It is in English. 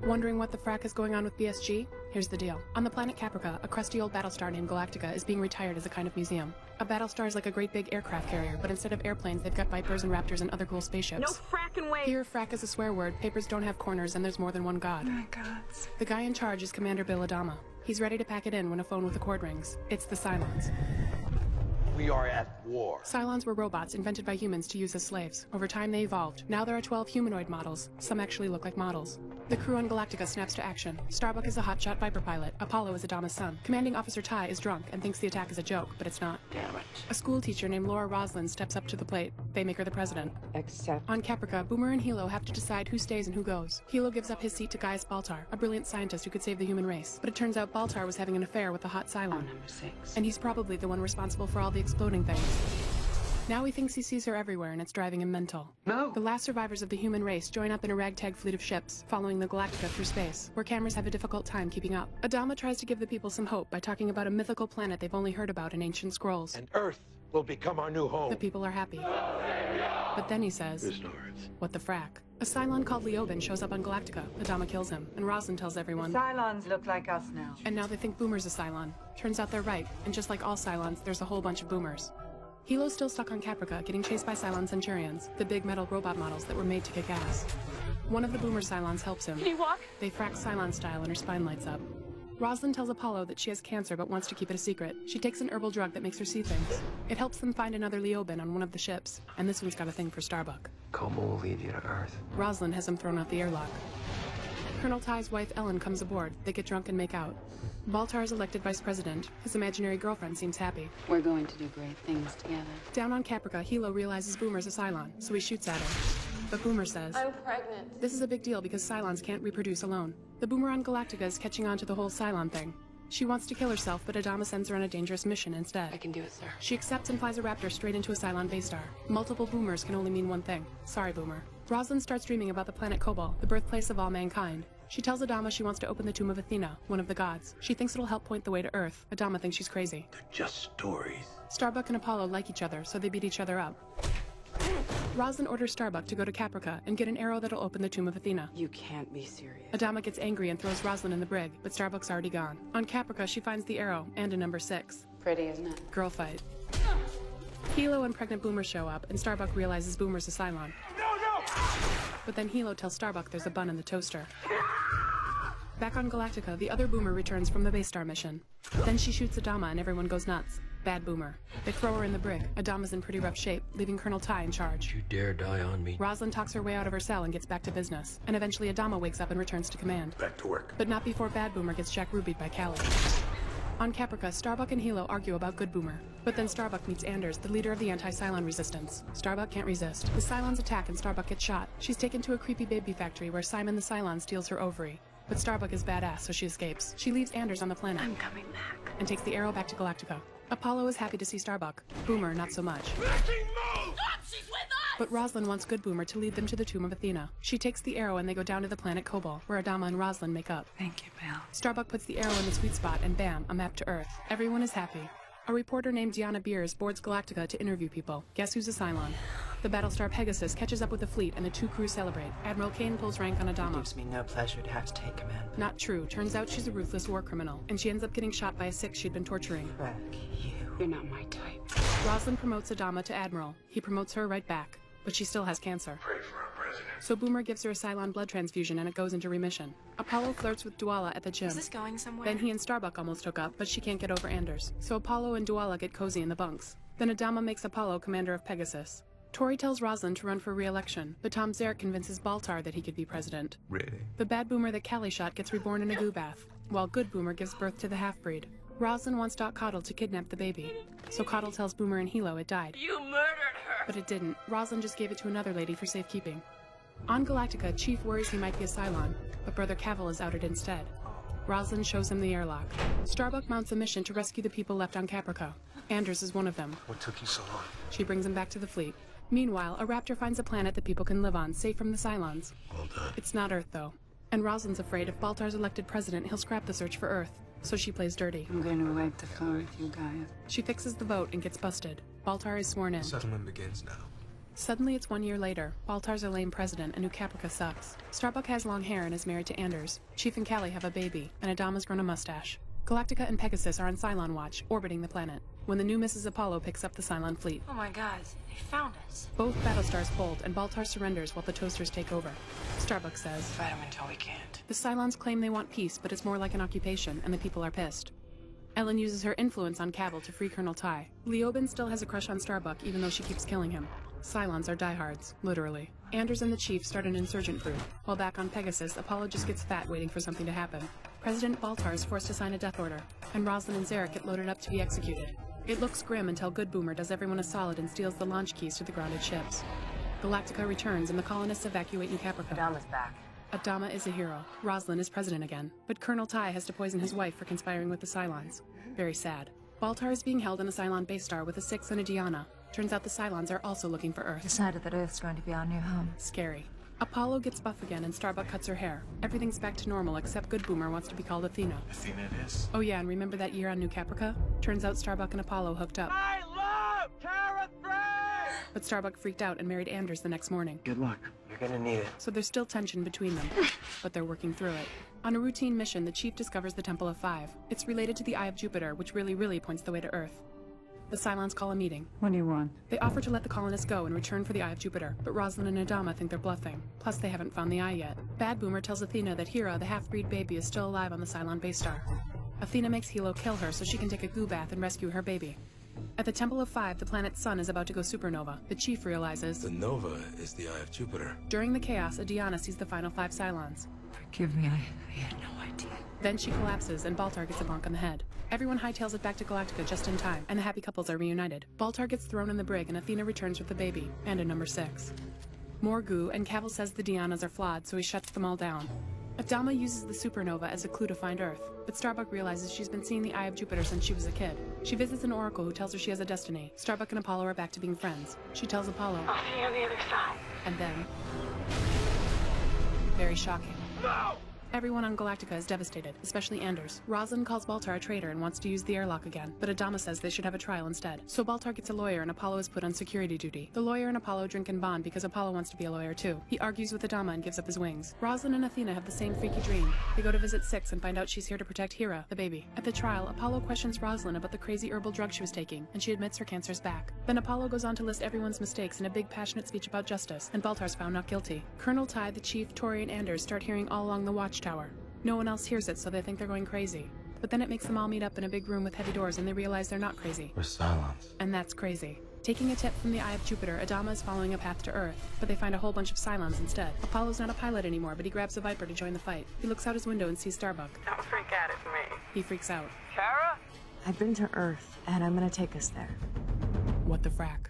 Wondering what the Frak is going on with BSG? Here's the deal. On the planet Caprica, a crusty old Battlestar named Galactica is being retired as a kind of museum. A Battlestar is like a great big aircraft carrier, but instead of airplanes, they've got Vipers and Raptors and other cool spaceships. No frackin' way! Here, Frak is a swear word, papers don't have corners, and there's more than one god. Oh my gods. The guy in charge is Commander Bill Adama. He's ready to pack it in when a phone with a cord rings. It's the Cylons. We are at war. Cylons were robots invented by humans to use as slaves. Over time, they evolved. Now there are 12 humanoid models. Some actually look like models. The crew on Galactica snaps to action. Starbuck is a hotshot Viper pilot. Apollo is Adama's son. Commanding Officer Ty is drunk and thinks the attack is a joke, but it's not. Damn it. A school teacher named Laura Roslin steps up to the plate. They make her the president. Except On Caprica, Boomer and Hilo have to decide who stays and who goes. Hilo gives up his seat to Gaius Baltar, a brilliant scientist who could save the human race. But it turns out Baltar was having an affair with the hot Cylon. number 6. And he's probably the one responsible for all the exploding things. Now he thinks he sees her everywhere, and it's driving him mental. No. The last survivors of the human race join up in a ragtag fleet of ships, following the Galactica through space, where cameras have a difficult time keeping up. Adama tries to give the people some hope by talking about a mythical planet they've only heard about in ancient scrolls. And Earth will become our new home. The people are happy. But then he says, There's no Earth. what the Frak? A Cylon called Leoben shows up on Galactica. Adama kills him, and Roslin tells everyone. Cylons look like us now. And now they think Boomer's a Cylon. Turns out they're right, and just like all Cylons, there's a whole bunch of Boomers. Hilo's still stuck on Caprica, getting chased by Cylon Centurions, the big metal robot models that were made to kick ass. One of the Boomer Cylons helps him. Can you walk? They frack Cylon style and her spine lights up. Roslin tells Apollo that she has cancer but wants to keep it a secret. She takes an herbal drug that makes her see things. It helps them find another Leoben on one of the ships, and this one's got a thing for Starbuck. Coma will lead you to Earth. Roslin has him thrown out the airlock. Colonel Ty's wife Ellen comes aboard. They get drunk and make out. Baltar is elected vice president. His imaginary girlfriend seems happy. We're going to do great things together. Down on Caprica, Hilo realizes Boomer's a Cylon, so he shoots at her. But Boomer says, I'm pregnant. this is a big deal because Cylons can't reproduce alone. The Boomer on Galactica is catching on to the whole Cylon thing. She wants to kill herself, but Adama sends her on a dangerous mission instead. I can do it, sir. She accepts and flies a Raptor straight into a Cylon base star. Multiple Boomers can only mean one thing. Sorry, Boomer. Roslin starts dreaming about the planet Kobol, the birthplace of all mankind. She tells Adama she wants to open the tomb of Athena, one of the gods. She thinks it'll help point the way to Earth. Adama thinks she's crazy. They're just stories. Starbuck and Apollo like each other, so they beat each other up. Roslin orders Starbuck to go to Caprica and get an arrow that'll open the tomb of Athena. You can't be serious. Adama gets angry and throws Roslin in the brig, but Starbuck's already gone. On Caprica, she finds the arrow and a number 6. Pretty, isn't it? Girl fight. Hilo and pregnant Boomer show up, and Starbuck realizes Boomer's a Cylon. No, no! But then Hilo tells Starbuck there's a bun in the toaster. Back on Galactica, the other Boomer returns from the base star mission. Then she shoots Adama and everyone goes nuts. Bad Boomer. They throw her in the brig. Adama's in pretty rough shape, leaving Colonel Ty in charge. You dare die on me. Roslin talks her way out of her cell and gets back to business. And eventually Adama wakes up and returns to command. Back to work. But not before Bad Boomer gets Jack Rubied by Callie. On Caprica, Starbuck and Hilo argue about Good Boomer. But then Starbuck meets Anders, the leader of the anti-Cylon resistance. Starbuck can't resist. The Cylons attack and Starbuck gets shot. She's taken to a creepy baby factory where Simon the Cylon steals her ovary. But Starbuck is badass, so she escapes. She leaves Anders on the planet. I'm coming back. And takes the arrow back to Galactica. Apollo is happy to see Starbuck. Boomer, not so much. She's with us! But Roslin wants Good Boomer to lead them to the tomb of Athena. She takes the arrow and they go down to the planet Kobol, where Adama and Roslin make up. Thank you, Bill. Starbuck puts the arrow in the sweet spot and bam, a map to Earth. Everyone is happy. A reporter named Deanna Beers boards Galactica to interview people. Guess who's a Cylon? The Battlestar Pegasus catches up with the fleet and the two crews celebrate. Admiral Kane pulls rank on It Adama. gives me no pleasure to have to take command. Not true. Turns out she's a ruthless war criminal, and she ends up getting shot by a Six she'd been torturing. Frak, You're not my type. Roslin promotes Adama to Admiral. He promotes her right back. But she still has cancer. Pray for our president. So Boomer gives her a Cylon blood transfusion and it goes into remission. Apollo flirts with Duala at the gym. Is this going somewhere? Then he and Starbuck almost hook up, but she can't get over Anders. So Apollo and Duala get cozy in the bunks. Then Adama makes Apollo commander of Pegasus. Tori tells Roslin to run for re-election, but Tom Zarek convinces Baltar that he could be president. Really? The bad Boomer that Callie shot gets reborn in a goo bath, while good Boomer gives birth to the half-breed. Roslin wants Doc Coddle to kidnap the baby, so Coddle tells Boomer and Hilo it died. You murdered her! But it didn't. Roslin just gave it to another lady for safekeeping. On Galactica, Chief worries he might be a Cylon, but Brother Cavil is outed instead. Roslin shows him the airlock. Starbuck mounts a mission to rescue the people left on Caprica. Anders is one of them. What took you so long? She brings him back to the fleet. Meanwhile, a Raptor finds a planet that people can live on, safe from the Cylons. Well done. It's not Earth, though. And Roslin's afraid if Baltar's elected president, he'll scrap the search for Earth. So she plays dirty. I'm going to wipe the floor with you guys. She fixes the vote and gets busted. Baltar is sworn in. Settlement begins now. Suddenly it's 1 year later. Baltar's a lame president and New Caprica sucks. Starbuck has long hair and is married to Anders. Chief and Callie have a baby, and Adama's grown a mustache. Galactica and Pegasus are on Cylon watch, orbiting the planet, when the new Mrs. Apollo picks up the Cylon fleet. Oh my god, they found us. Both Battlestars fold, and Baltar surrenders while the Toasters take over. Starbuck says, Fight him until we can't. the Cylons claim they want peace, but it's more like an occupation, and the people are pissed. Ellen uses her influence on Cavil to free Colonel Ty. Leoben still has a crush on Starbuck, even though she keeps killing him. Cylons are diehards, literally. Anders and the Chief start an insurgent group. While back on Pegasus, Apollo just gets fat waiting for something to happen. President Baltar is forced to sign a death order, and Roslin and Zarek get loaded up to be executed. It looks grim until Good Boomer does everyone a solid and steals the launch keys to the grounded ships. Galactica returns and the colonists evacuate New Caprica. Adama's back. Adama is a hero. Roslin is president again. But Colonel Ty has to poison his wife for conspiring with the Cylons. Very sad. Baltar is being held in a Cylon base star with a Six and a Diana. Turns out the Cylons are also looking for Earth. Decided that Earth's going to be our new home. Scary. Apollo gets buff again and Starbuck cuts her hair. Everything's back to normal except Good Boomer wants to be called Athena. Athena it is. Oh yeah, and remember that year on New Caprica? Turns out Starbuck and Apollo hooked up. I love Kara 3! But Starbuck freaked out and married Anders the next morning. Good luck. You're gonna need it. So there's still tension between them, but they're working through it. On a routine mission, the Chief discovers the Temple of Five. It's related to the Eye of Jupiter, which really points the way to Earth. The Cylons call a meeting. What do you want? They offer to let the colonists go in return for the Eye of Jupiter, but Roslin and Adama think they're bluffing. Plus, they haven't found the eye yet. Bad Boomer tells Athena that Hera, the half-breed baby, is still alive on the Cylon base star. Athena makes Hilo kill her so she can take a goo bath and rescue her baby. At the Temple of Five, the planet's sun is about to go supernova. The Chief realizes... The Nova is the Eye of Jupiter. During the chaos, Diana sees the final 5 Cylons. Forgive me, I had no idea. Then she collapses, and Baltar gets a bonk on the head. Everyone hightails it back to Galactica just in time, and the happy couples are reunited. Baltar gets thrown in the brig, and Athena returns with the baby, and a number 6. More goo, and Cavil says the Dianas are flawed, so he shuts them all down. Adama uses the supernova as a clue to find Earth, but Starbuck realizes she's been seeing the Eye of Jupiter since she was a kid. She visits an oracle who tells her she has a destiny. Starbuck and Apollo are back to being friends. She tells Apollo, I'll see you on the other side. and then... Very shocking. No! Everyone on Galactica is devastated, especially Anders. Roslin calls Baltar a traitor and wants to use the airlock again, but Adama says they should have a trial instead. So Baltar gets a lawyer and Apollo is put on security duty. The lawyer and Apollo drink and bond because Apollo wants to be a lawyer too. He argues with Adama and gives up his wings. Roslin and Athena have the same freaky dream. They go to visit Six and find out she's here to protect Hera, the baby. At the trial, Apollo questions Roslin about the crazy herbal drug she was taking, and she admits her cancer's back. Then Apollo goes on to list everyone's mistakes in a big passionate speech about justice, and Baltar's found not guilty. Colonel Ty, the Chief, Tori, and Anders start hearing all along the watchtower. No one else hears it, so they think they're going crazy. But then it makes them all meet up in a big room with heavy doors and they realize they're not crazy. We're Cylons. And that's crazy. Taking a tip from the Eye of Jupiter, Adama is following a path to Earth, but they find a whole bunch of Cylons instead. Apollo's not a pilot anymore, but he grabs a Viper to join the fight. He looks out his window and sees Starbuck. Don't freak out at me. He freaks out. Kara? I've been to Earth, and I'm gonna take us there. What the frack?